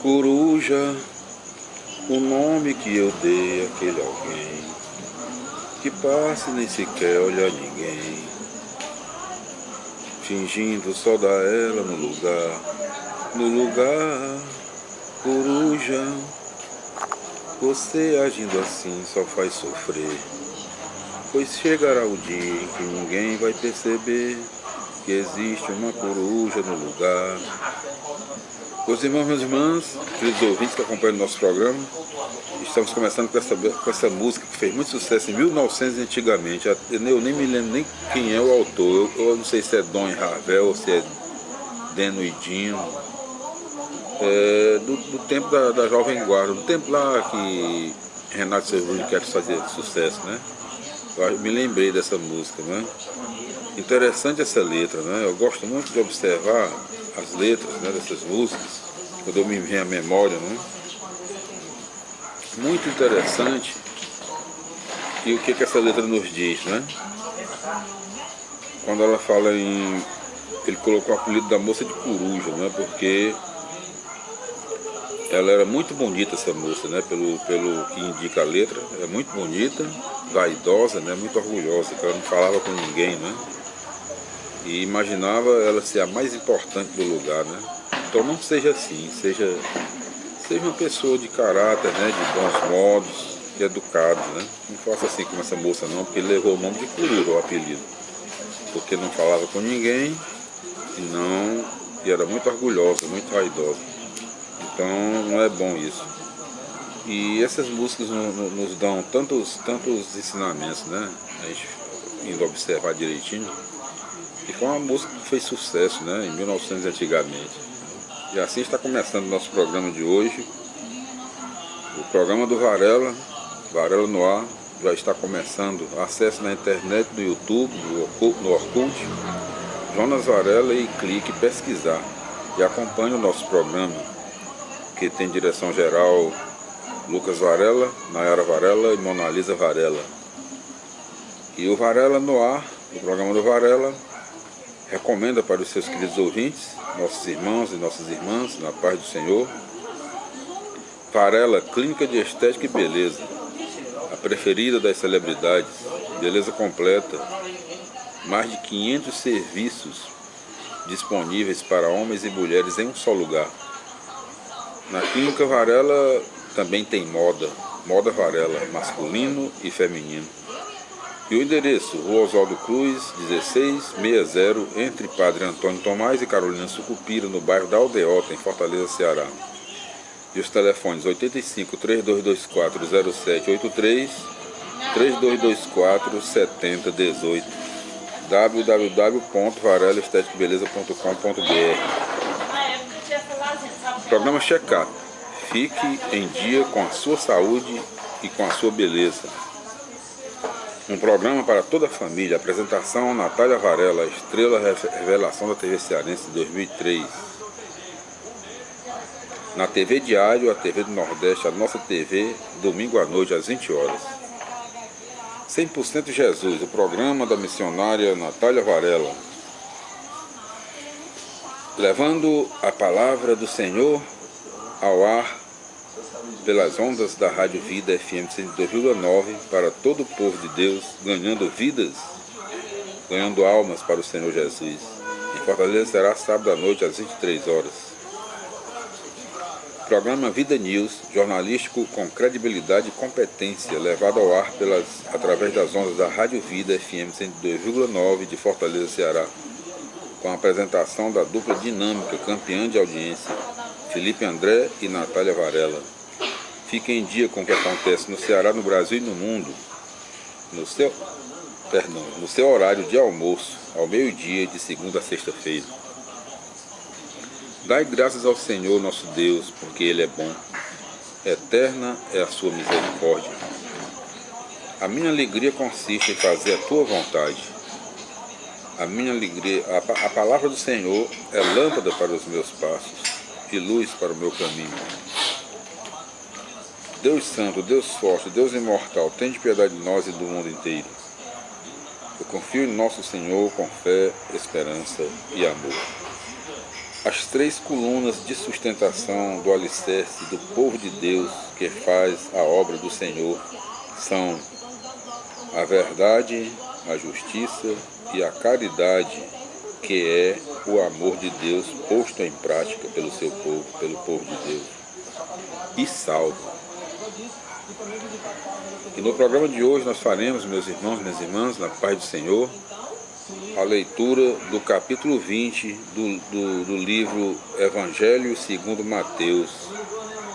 Coruja, o nome que eu dei àquele alguém que passa e nem sequer olha ninguém, fingindo só dar ela no lugar, coruja, você agindo assim só faz sofrer, pois chegará o dia em que ninguém vai perceber que existe uma coruja no lugar. Meus irmãos, minhas irmãs, queridos ouvintes que acompanham o nosso programa, estamos começando com essa música que fez muito sucesso em 1900 antigamente. Eu nem me lembro nem quem é o autor. Eu não sei se é Dom Ravel ou se é Deno e Dino. Do tempo da Jovem Guarda, do tempo lá que Renato Cerulli quer fazer sucesso, né? Eu me lembrei dessa música, né? Interessante essa letra, né? Eu gosto muito de observar as letras, né, dessas músicas, quando eu me vem à memória, né? Muito interessante. E o que essa letra nos diz, né? Quando ela fala em... Ele colocou o apelido da moça de coruja, né? Porque ela era muito bonita, essa moça, né? Pelo que indica a letra, é muito bonita, vaidosa, né? Muito orgulhosa, que ela não falava com ninguém, né? E imaginava ela ser a mais importante do lugar, né? Então não seja assim, seja uma pessoa de caráter, né? De bons modos, de educado, né? Não faça assim como essa moça não, porque ele levou o nome de coruja, o apelido. Porque não falava com ninguém e era muito orgulhosa, muito vaidosa. Então não é bom isso. E essas músicas nos dão tantos ensinamentos, né? A gente indo observar direitinho. E foi uma música que fez sucesso, né, em 1900 antigamente. E assim está começando o nosso programa de hoje. O programa do Varela no ar, já está começando. Acesse na internet, no YouTube, no Orkut, Jonas Varela, e clique pesquisar. E acompanhe o nosso programa, que tem direção geral Lucas Varela, Nayara Varela e Monalisa Varela. E o Varela no ar, o programa do Varela, recomenda para os seus queridos ouvintes, nossos irmãos e nossas irmãs, na paz do Senhor, Varela, Clínica de Estética e Beleza, a preferida das celebridades, beleza completa, mais de 500 serviços disponíveis para homens e mulheres em um só lugar. Na Clínica Varela também tem moda Varela, masculino e feminino. E o endereço, Rua Oswaldo Cruz, 1660, entre Padre Antônio Tomás e Carolina Sucupira, no bairro da Aldeota, em Fortaleza, Ceará. E os telefones 85 3224 0783, 3224 7018, www.varelaesteticbeleza.com.br. Programa Check-up. Fique em dia com a sua saúde e com a sua beleza. Um programa para toda a família. Apresentação: Natália Varela, estrela revelação da TV Cearense de 2003. Na TV Diário, a TV do Nordeste, a nossa TV, domingo à noite às 20 horas. 100% Jesus, o programa da missionária Natália Varela, levando a palavra do Senhor ao ar pelas ondas da Rádio Vida FM 102,9 para todo o povo de Deus, ganhando vidas, ganhando almas para o Senhor Jesus. Em Fortaleza será sábado à noite às 23 horas. Programa Vida News, jornalístico com credibilidade e competência, levado ao ar através das ondas da Rádio Vida FM 102,9 de Fortaleza, Ceará, com a apresentação da dupla dinâmica, campeã de audiência, Felipe André e Natália Varela. Fique em dia com o que acontece no Ceará, no Brasil e no mundo, no seu horário de almoço, ao meio-dia, de segunda a sexta-feira. Dai graças ao Senhor nosso Deus, porque Ele é bom. Eterna é a sua misericórdia. A minha alegria consiste em fazer a tua vontade. A minha alegria, a palavra do Senhor é lâmpada para os meus passos e luz para o meu caminho. Deus Santo, Deus Forte, Deus Imortal, tende piedade de nós e do mundo inteiro. Eu confio em nosso Senhor com fé, esperança e amor. As três colunas de sustentação do alicerce do povo de Deus que faz a obra do Senhor são a verdade, a justiça e a caridade, que é o amor de Deus posto em prática pelo seu povo, pelo povo de Deus, e salvo. E no programa de hoje nós faremos, meus irmãos, minhas irmãs, na paz do Senhor, a leitura do capítulo 20 do livro Evangelho segundo Mateus,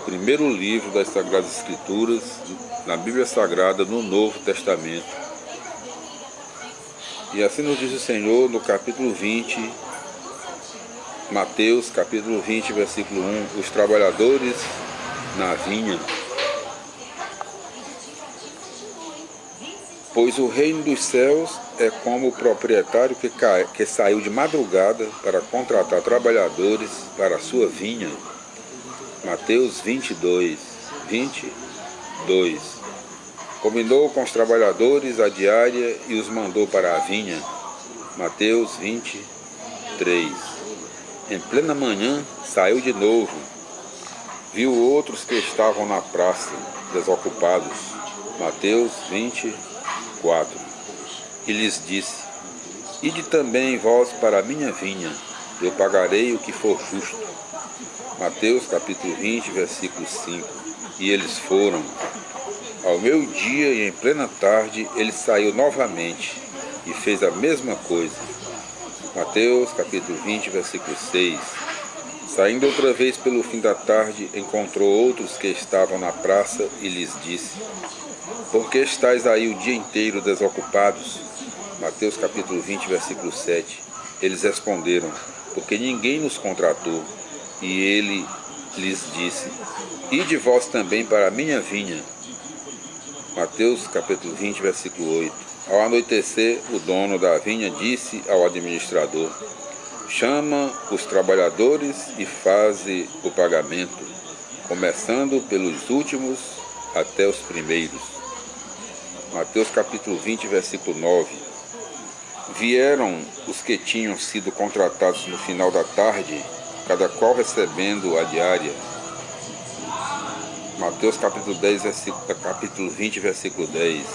primeiro livro das Sagradas Escrituras, na Bíblia Sagrada, no Novo Testamento. E assim nos diz o Senhor no capítulo 20, Mateus, capítulo 20, versículo 1, os trabalhadores na vinha. Pois o reino dos céus é como o proprietário que saiu de madrugada para contratar trabalhadores para a sua vinha. Mateus 22. Combinou com os trabalhadores a diária e os mandou para a vinha. Mateus 23. Em plena manhã saiu de novo. Viu outros que estavam na praça, desocupados. Mateus 24. E lhes disse: ide também vós para a minha vinha, eu pagarei o que for justo. Mateus capítulo 20, versículo 5. E eles foram. Ao meio-dia e em plena tarde, ele saiu novamente e fez a mesma coisa. Mateus capítulo 20, versículo 6. Saindo outra vez pelo fim da tarde, encontrou outros que estavam na praça e lhes disse: por que estáis aí o dia inteiro desocupados? Mateus capítulo 20, versículo 7. Eles responderam: porque ninguém nos contratou. E ele lhes disse: ide vós também para a minha vinha. Mateus capítulo 20, versículo 8. Ao anoitecer, o dono da vinha disse ao administrador: chama os trabalhadores e faze o pagamento, começando pelos últimos até os primeiros. Mateus capítulo 20, versículo 9. Vieram os que tinham sido contratados no final da tarde, cada qual recebendo a diária. Mateus capítulo 20, versículo 10.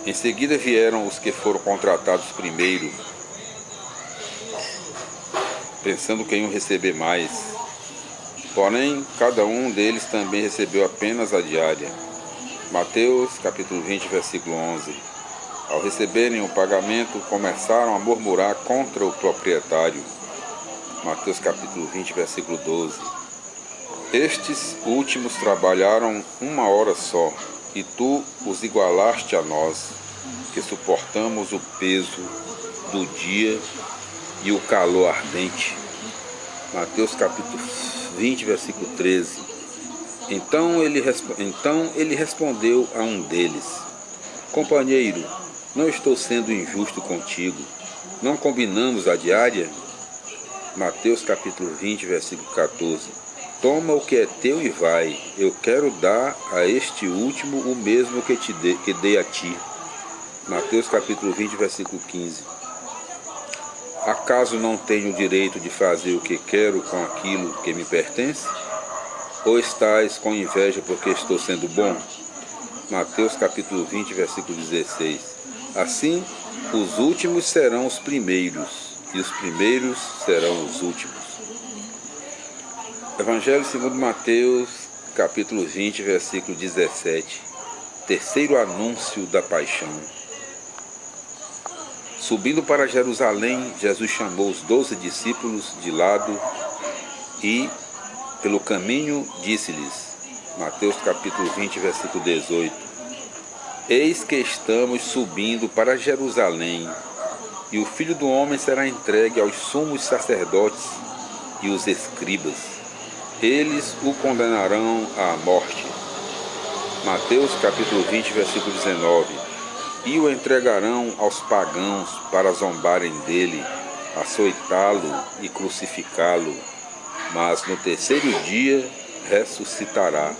Em seguida vieram os que foram contratados primeiro, pensando que iam receber mais. Porém, cada um deles também recebeu apenas a diária. Mateus capítulo 20, versículo 11. Ao receberem o pagamento, começaram a murmurar contra o proprietário. Mateus capítulo 20, versículo 12. Estes últimos trabalharam 1 hora só, e tu os igualaste a nós, que suportamos o peso do dia e o calor ardente. Mateus capítulo 20, versículo 13. Então ele respondeu a um deles: companheiro, não estou sendo injusto contigo. Não combinamos a diária? Mateus capítulo 20, versículo 14. Toma o que é teu e vai. Eu quero dar a este último o mesmo que dei a ti. Mateus capítulo 20, versículo 15. Acaso não tenho o direito de fazer o que quero com aquilo que me pertence? Ou estás com inveja porque estou sendo bom? Mateus capítulo 20, versículo 16. Assim, os últimos serão os primeiros, e os primeiros serão os últimos. Evangelho segundo Mateus, capítulo 20, versículo 17. Terceiro anúncio da paixão. Subindo para Jerusalém, Jesus chamou os 12 discípulos de lado e, pelo caminho, disse-lhes, Mateus capítulo 20, versículo 18, eis que estamos subindo para Jerusalém, e o Filho do Homem será entregue aos sumos sacerdotes e os escribas. Eles o condenarão à morte. Mateus capítulo 20, versículo 19, e o entregarão aos pagãos para zombarem dele, açoitá-lo e crucificá-lo, mas no terceiro dia ressuscitará.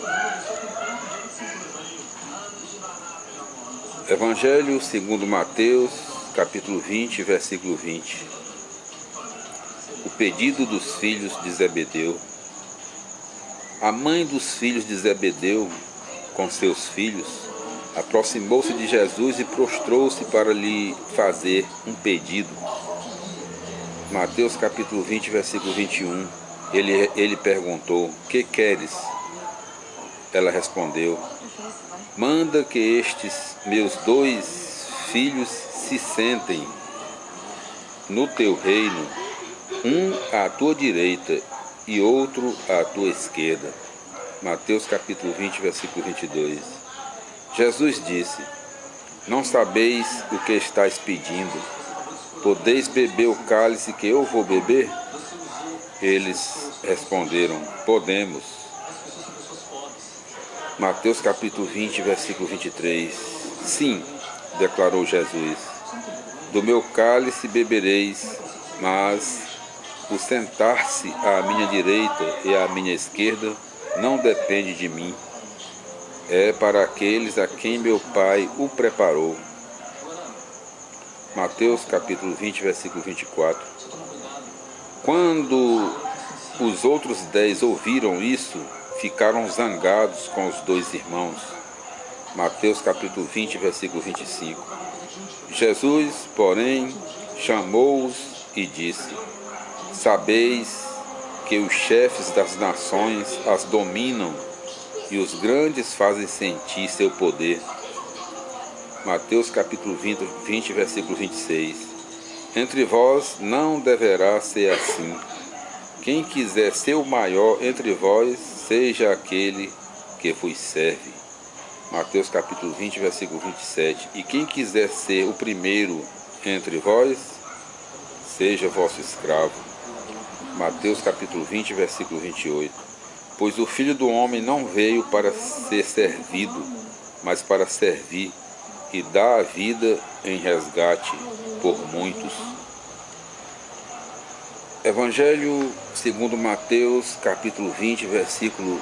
Evangelho segundo Mateus, capítulo 20, versículo 20. O pedido dos filhos de Zebedeu. A mãe dos filhos de Zebedeu, com seus filhos, aproximou-se de Jesus e prostrou-se para lhe fazer um pedido. Mateus capítulo 20, versículo 21. Ele perguntou: que queres? Ela respondeu: manda que estes meus 2 filhos se sentem no teu reino, um à tua direita e outro à tua esquerda. Mateus capítulo 20, versículo 22. Jesus disse: não sabeis o que estáis pedindo? Podeis beber o cálice que eu vou beber? Eles responderam: podemos. Mateus capítulo 20, versículo 23. Sim, declarou Jesus, do meu cálice bebereis, mas o sentar-se à minha direita e à minha esquerda não depende de mim. É para aqueles a quem meu Pai o preparou. Mateus capítulo 20, versículo 24. Quando os outros 10 ouviram isso, ficaram zangados com os 2 irmãos. Mateus capítulo 20, versículo 25. Jesus, porém, chamou-os e disse: sabeis que os chefes das nações as dominam e os grandes fazem sentir seu poder. Mateus capítulo 20, versículo 26. Entre vós não deverá ser assim. Quem quiser ser o maior entre vós, seja aquele que vos serve. Mateus capítulo 20, versículo 27. E quem quiser ser o primeiro entre vós, seja vosso escravo. Mateus capítulo 20, versículo 28. Pois o Filho do Homem não veio para ser servido, mas para servir e dar a vida em resgate por muitos. Evangelho segundo Mateus capítulo 20, versículo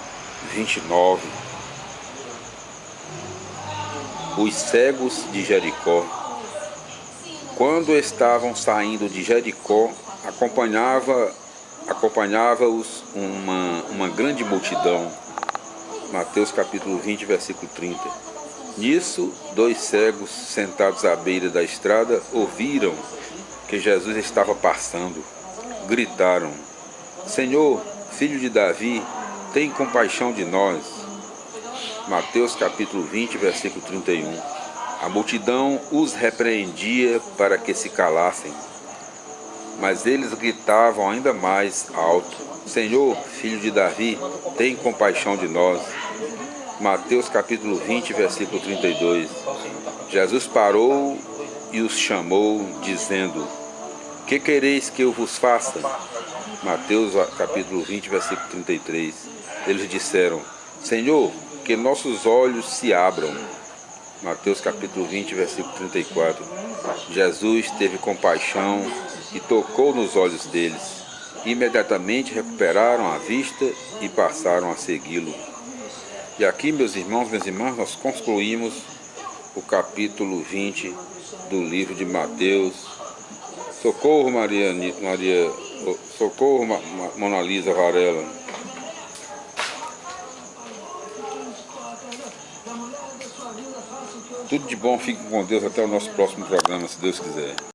29. Os cegos de Jericó. Quando estavam saindo de Jericó, acompanhava-os uma grande multidão. Mateus capítulo 20, versículo 30. Nisso, 2 cegos sentados à beira da estrada ouviram que Jesus estava passando. Gritaram: Senhor, filho de Davi, tem compaixão de nós. Mateus capítulo 20, versículo 31. A multidão os repreendia para que se calassem, mas eles gritavam ainda mais alto: Senhor, filho de Davi, tem compaixão de nós. Mateus capítulo 20, versículo 32. Jesus parou e os chamou, dizendo: que quereis que eu vos faça? Mateus capítulo 20, versículo 33. Eles disseram: Senhor, que nossos olhos se abram. Mateus capítulo 20, versículo 34. Jesus teve compaixão e tocou nos olhos deles. Imediatamente recuperaram a vista e passaram a segui-lo. E aqui, meus irmãos, minhas irmãs, nós concluímos o capítulo 20 do livro de Mateus. Socorro, socorro, Mona Lisa Varela. Tudo de bom, fiquem com Deus, até o nosso próximo programa, se Deus quiser.